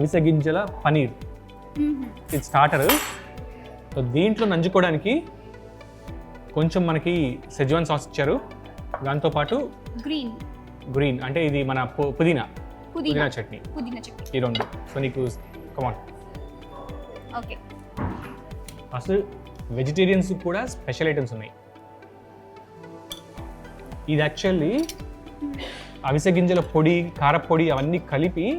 అవిసె గింజల పనీర్. ఇది స్టార్టర్. సో దీంట్లో నంచుకోవడానికి కొంచెం మనకి సెజ్వాన్ సాస్ ఇచ్చారు, దాంతోపాటు గ్రీన్ అంటే ఇది మన పుదీనా చట్నీ, ఈ రెండు. సో నీకు కమాన్. ఓకే, అసలు వెజిటేరియన్స్ కూడా స్పెషల్ ఐటమ్స్ ఉన్నాయి. ఇది యాక్చువల్లీ అవిసె గింజల పొడి, కారపొడి అవన్నీ కలిపి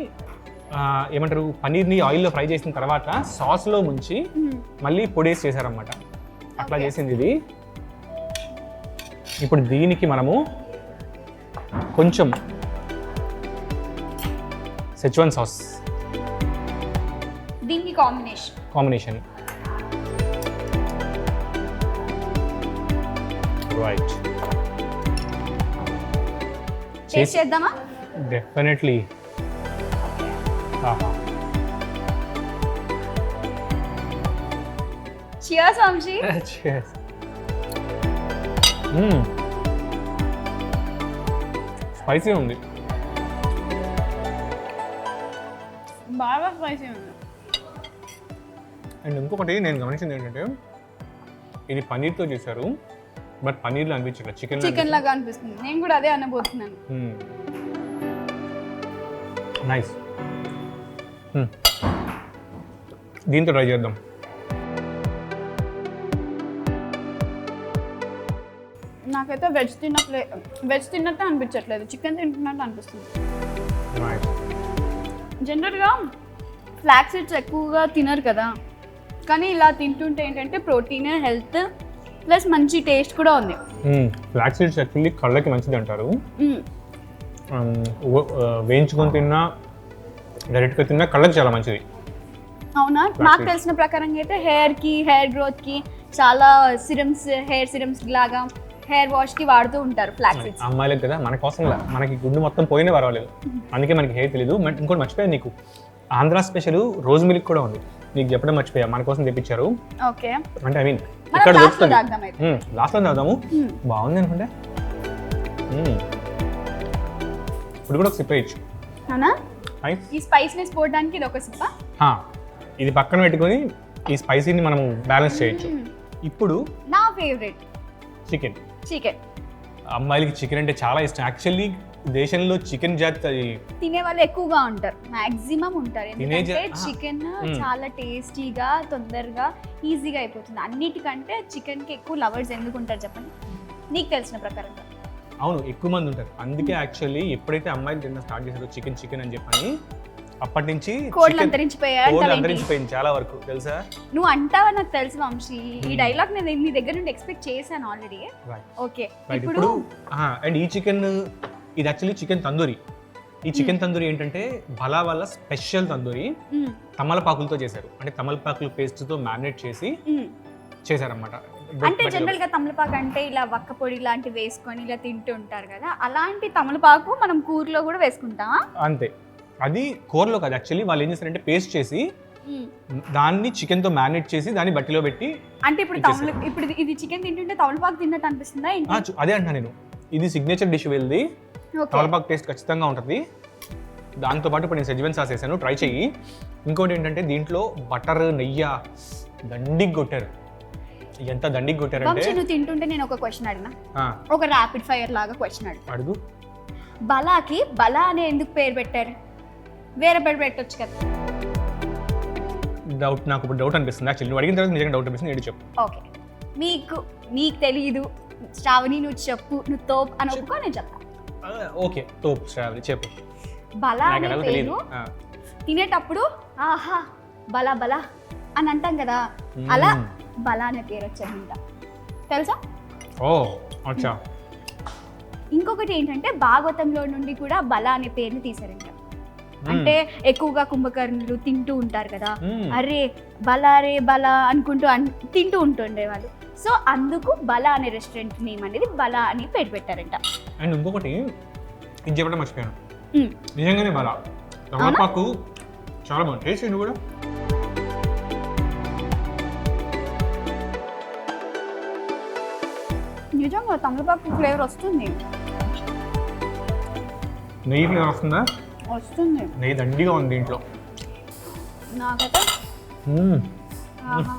ఏమంటారు, పనీర్ని ఆయిల్లో ఫ్రై చేసిన తర్వాత సాస్లో ముంచి మళ్ళీ పొడేసి చేశారనమాట. అట్లా చేసింది ఇది. ఇప్పుడు దీనికి మనము కొంచెం సెజ్వాన్ సాస్, దీనికి కాంబినేషన్ రైట్. టేస్ట్ చేద్దామా? Definitely. Cheers, Vamshi. Cheers. Spicy ఉంది, బాగా స్పైసీ ఉంది. అండ్ ఇంకొకటి నేను గమనించింది ఏంటంటే ఇది పనీర్తో చేశారు, బట్ పనీర్లో అనిపించట్లేదు, చికెన్ లాగా అనిపిస్తుంది. నేను కూడా అదే అనబోతున్నాను. నైస్. దీంతో ట్రై చేద్దాం. నాకైతే వెజ్ తిన్నట్టు అనిపించట్లేదు, చికెన్ తింటున్నట్టు అనిపిస్తుంది. జనరల్గా ఫ్లాక్ సీడ్స్ ఎక్కువగా తినరు కదా, కానీ ఇలా తింటుంటే ఏంటంటే ప్రోటీన్, హెల్త్ ప్లస్ మంచి టేస్ట్ కూడా ఉంది. ఫ్లాక్ సీడ్స్ యాక్చువల్లీ కళ్ళకి మంచిది అంటారు. వేయించుకొని తిన్నా, డైరెక్ట్గా తిన్నా కళ్ళకి చాలా మంచిది. అవునా? నాకు తెలిసిన ప్రకారంగా అయితే హెయిర్ గ్రోత్కి చాలా హెయిర్ సిరమ్స్ లాగా హెయిర్ వాష్కి వాడుతూ ఉంటారు ఫ్లాక్ సీడ్స్. అమ్మాయిలకు కదా, మన కోసం మనకి గుండు మొత్తం పోయినా పర్వాలేదు, అందుకే మనకి హెయిర్ తెలీదు. ఇంకోటి మర్చిపోయా, నీకు ఆంధ్ర స్పెషల్ రోజ్ మిల్క్ కూడా ఉంది, నీకు చెప్పడం మర్చిపోయా, మన కోసం తెప్పించారు. ఓకే, అంటే ఐ మీన్ ఇక్కడ దొరుకుతుంది. లాస్ట్లో తాగుదాము. బాగుంది అనుకుంటే ఇప్పుడు కూడా ఒక సిప్ వేయచ్చు. అవునా? ఈ స్పైసీనెస్ పోవడానికి ఇది ఒక సిప్. ఇది పక్కన పెట్టుకొని ఈ స్పైసీని మనం బ్యాలెన్స్ చేయొచ్చు. ఇప్పుడు నా ఫేవరెట్ చికెన్. అమ్మాయిలకి చికెన్ అంటే చాలా ఇష్టం. యాక్చువల్లీ దేశంలో చికెన్ జాతి తినే వాళ్ళు ఎక్కువగా ఉంటారు, మాక్సిమం ఉంటారు. ఎందుకంటే చికెన్ చాలా టేస్టీగా, తొందరగా, ఈజీగా అయిపోతుంది. అన్నిటికంటే చికెన్కి ఎక్కువ లవర్స్ ఎందుకు ఉంటారు చెప్పండి, నీకు తెలిసిన ప్రకారంగా? అవును, ఎక్కువ మంది ఉంటారు. అందుకే యాక్చువల్లీ ఎప్పుడైతే అమ్మాయిలు తిన్న స్టార్ట్ చేశారో చికెన్ అని చెప్పని, అప్పటి నుంచి కోడ్లు అంతరించిపోయింది చాలా వరకు, తెలుసా? నువ్వు అంటావా నాకు తెలుసు వంశీ, ఈ డైలాగ్ నేను నీ దగ్గర నుండి ఎక్స్పెక్ట్ చేశాను ఆల్రెడీ. ఓకే, ఇప్పుడు అండ్ ఈ చికెన్ ఇది యాక్చువల్లీ చికెన్ తందూరి. ఈ చికెన్ తందూరి ఏంటంటే బలా వాళ్ళ స్పెషల్ తందూరి, తమలపాకులతో చేశారు. అంటే తమలపాకుల పేస్ట్ తో మ్యారినేట్ చేసి చేశారన్నమాట. అంటే జనరల్ గా తమలపాకు అంటే ఇలా వక్క పొడి లాంటివి వేసుకొని ఇలా తింటూ ఉంటారు కదా, అలాంటి తమలపాకు మనం కూరలో కూడా వేసుకుంటామా? అంతే, అది కూరలో కాదు, యాక్చువల్లీ వాళ్ళు ఏం చేస్తారంటే పేస్ట్ చేసి దాన్ని చికెన్ తో మ్యారినేట్ చేసి దాన్ని బట్టిలో పెట్టి. అంటే ఇప్పుడు ఇది చికెన్ తింటుంటే తమలపాకు తిన్నట్టు అనిపిస్తుందా? అదే అంటున్నా నేను, ఇది సిగ్నేచర్ డిష్ వెళ్ళి తమలపాకు టేస్ట్ ఖచ్చితంగా ఉంటుంది. దాంతోపాటు ఇప్పుడు నేను సెజ్వాన్ సాస్ వేసాను, ట్రై చెయ్యి. ఇంకోటి ఏంటంటే దీంట్లో బటర్, నెయ్యి దండికి కొట్టారు. ఎంత దండికి కొట్టారంటే, నువ్వు తింటుంటే నేను ఒక క్వశ్చన్ అడిగినా, ఒక ర్యాపిడ్ ఫైర్ లాగా క్వశ్చన్ అడుగు. బలాకి బలా అనే ఎందుకు పేరు పెట్టారు? వేరే పేరు పెట్టొచ్చు కదా. నాకు ఇప్పుడు డౌట్ అనిపిస్తుంది. యాక్చువల్లీ నువ్వు అడిగిన తర్వాత నిజంగా డౌట్ అనిపిస్తుంది, నేను చెప్పు. ఓకే, నీకు తెలియదు శ్రావణి, నువ్వు చెప్పు, నువ్వు తోప్ అని ఒప్పుకో, నేను చెప్తా. ఓకే, తోప్ శ్రావణి చెప్పు. బలా అనే పేరు తినేటప్పుడు ఆహా బలా బలా అని అంటాం కదా, అలా బలా అనే పేరు వచ్చారంట, తెలుసా? ఓ అచ్చా. ఇంకొకటి ఏంటంటే భాగవతంలో నుండి కూడా బలా అనే పేరుని తీసారంట. అంటే ఎక్కువగా కుంభకర్ణులు తింటూ ఉంటారు కదా, అరే బలా రే బలా అనుకుంటూ తింటూ ఉంటుండే వాళ్ళు. సో అందుకు బలా అనే రెస్టారెంట్ నేమ్ అనేది బలా అని పేరు పెట్టారంట. అండ్ ఇంకొకటి ఇది చెప్పడం మర్చిపోయాను, నిజంగానే బలా తమలపాకు చాలా బాగుంది టేస్ట్. కూడా నిజంగా తమలపాకు ఫ్లేవర్ వస్తుంది. నెయ్యి ఫ్లేవర్ వస్తుందా? వస్తుంది. నెయ్యి దండిగా ఉంది దీంట్లో. నాకైతే మ్మ్. ఆహా